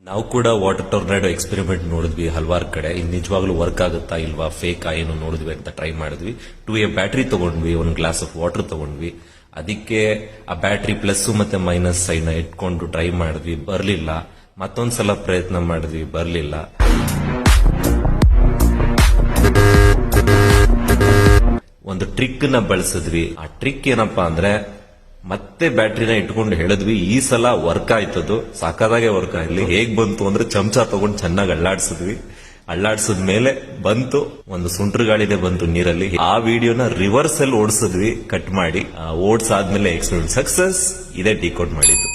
ನಾವು ಕೂಡ water ಟೊರ್ನಾಡೋ experiment ನೋಡಿದ್ವಿ ಹಲವಾರು ಕಡೆ. ಇದು ನಿಜವಾಗ್ಲೂ ವರ್ಕ್ ಆಗುತ್ತಾ ಇಲ್ವಾ, ಫೇಕ್ ಏನು ನೋಡಿದ್ವಿ ಅಂತ ಟ್ರೈ ಮಾಡಿದ್ವಿ. 2A ಬ್ಯಾಟ್ರಿ ತಗೊಂಡ್ವಿ, ಒಂದು ಗ್ಲಾಸ್ ಆಫ್ ವಾಟರ್ ತಗೊಂಡ್ವಿ. ಅದಕ್ಕೆ ಆ ಬ್ಯಾಟ್ರಿ ಪ್ಲಸ್ ಮತ್ತೆ ಮೈನಸ್ ಸೈಡ್ ನ ಇಟ್ಕೊಂಡು ಟ್ರೈ ಮಾಡಿದ್ವಿ, ಬರ್ಲಿಲ್ಲ. ಮತ್ತೊಂದ್ಸಲ ಪ್ರಯತ್ನ ಮಾಡಿದ್ವಿ, ಬರ್ಲಿಲ್ಲ. ಒಂದು ಟ್ರಿಕ್ ನ ಬಳಸಿದ್ವಿ. ಆ ಟ್ರಿಕ್ ಏನಪ್ಪಾ ಅಂದ್ರೆ, ಮತ್ತೆ ಬ್ಯಾಟ್ರಿನ ಇಟ್ಕೊಂಡು ಹೇಳಿದ್ವಿ, ಈ ಸಲ ವರ್ಕ್ ಆಯ್ತದು, ಸಾಕಾದಾಗೆ ವರ್ಕ್ ಆಯ್ತು. ಹೇಗ್ ಬಂತು ಅಂದ್ರೆ ಚಮಚ ತಗೊಂಡು ಚೆನ್ನಾಗಿ ಅಳ್ಳಾಡ್ಸಿದ್ವಿ. ಅಳ್ಳಾಡ್ಸದ್ ಮೇಲೆ ಬಂತು, ಒಂದು ಸುಂಟ್ರ ಗಾಳಿದೆ ಬಂತು ನೀರಲ್ಲಿ. ಆ ವಿಡಿಯೋನ ರಿವರ್ಸ್ ಅಲ್ಲಿ ಓಡಿಸಿದ್ವಿ ಕಟ್ ಮಾಡಿ. ಓಡಿಸಾದ್ಮೇಲೆ ಎಕ್ಸ್ಪೆರಿಮೆಂಟ್ ಸಕ್ಸಸ್. ಇದೇ ಡಿಕೋಡ್ ಮಾಡಿದ್ದು.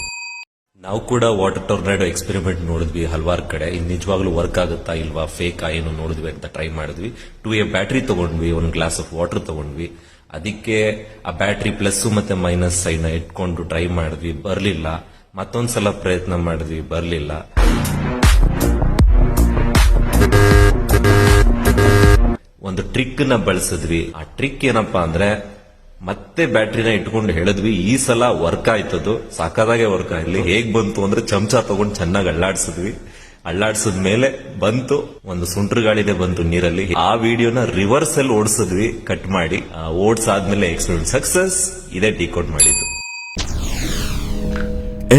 ನಾವು ಕೂಡ ವಾಟರ್ ಟೊರ್ನಾಡೋ ಎಕ್ಸ್ಪೆರಿಮೆಂಟ್ ನೋಡಿದ್ವಿ ಹಲವಾರು ಕಡೆ. ಇದು ನಿಜವಾಗ್ಲೂ ವರ್ಕ್ ಆಗುತ್ತಾ ಇಲ್ವಾ, ಫೇಕ್ ಏನು ನೋಡಿದ್ವಿ ಅಂತ ಟ್ರೈ ಮಾಡಿದ್ವಿ. 2A ಬ್ಯಾಟ್ರಿ ತಗೊಂಡ್ವಿ, ಒಂದು ಗ್ಲಾಸ್ ಆಫ್ ವಾಟರ್ ತಗೊಂಡ್ವಿ. ಅದಕ್ಕೆ ಆ ಬ್ಯಾಟ್ರಿ ಪ್ಲಸ್ ಮತ್ತೆ ಮೈನಸ್ ಸೈಡ್ ನ ಇಟ್ಕೊಂಡು ಟ್ರೈ ಮಾಡಿದ್ವಿ, ಬರ್ಲಿಲ್ಲ. ಮತ್ತೊಂದ್ಸಲ ಪ್ರಯತ್ನ ಮಾಡಿದ್ವಿ, ಬರ್ಲಿಲ್ಲ. ಒಂದು ಟ್ರಿಕ್ ನ ಬಳಸಿದ್ವಿ. ಆ ಟ್ರಿಕ್ ಏನಪ್ಪಾ ಅಂದ್ರೆ, ಮತ್ತೆ ಬ್ಯಾಟ್ರಿನ ಇಟ್ಕೊಂಡು ಹೇಳಿದ್ವಿ, ಈ ಸಲ ವರ್ಕ್ ಆಯ್ತದು, ಸಾಕಾದಾಗೆ ವರ್ಕ್ ಆಯ್ತು. ಹೇಗ್ ಬಂತು ಅಂದ್ರೆ ಚಮಚ ತಗೊಂಡು ಚೆನ್ನಾಗಿ ಅಳ್ಳಾಡ್ಸಿದ್ವಿ. ಅಳ್ಳಾಡ್ಸದ್ ಮೇಲೆ ಬಂತು, ಒಂದು ಸುಂಟ್ರ ಗಾಳಿದೆ ಬಂತು ನೀರಲ್ಲಿ. ಆ ವಿಡಿಯೋನ ರಿವರ್ಸ್ ಅಲ್ಲಿ ಓಡಿಸಿದ್ವಿ ಕಟ್ ಮಾಡಿ. ಓಡಿಸಾದ್ಮೇಲೆ ಎಕ್ಸ್ಪೆರಿಮೆಂಟ್ ಸಕ್ಸಸ್. ಇದೇ ಡಿಕೋಡ್ ಮಾಡಿದ್ದು.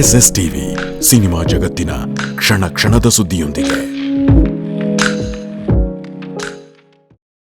SS ಟಿವಿ, ಸಿನಿಮಾ ಜಗತ್ತಿನ ಕ್ಷಣ ಕ್ಷಣದ ಸುದ್ದಿಯೊಂದಿಗೆ.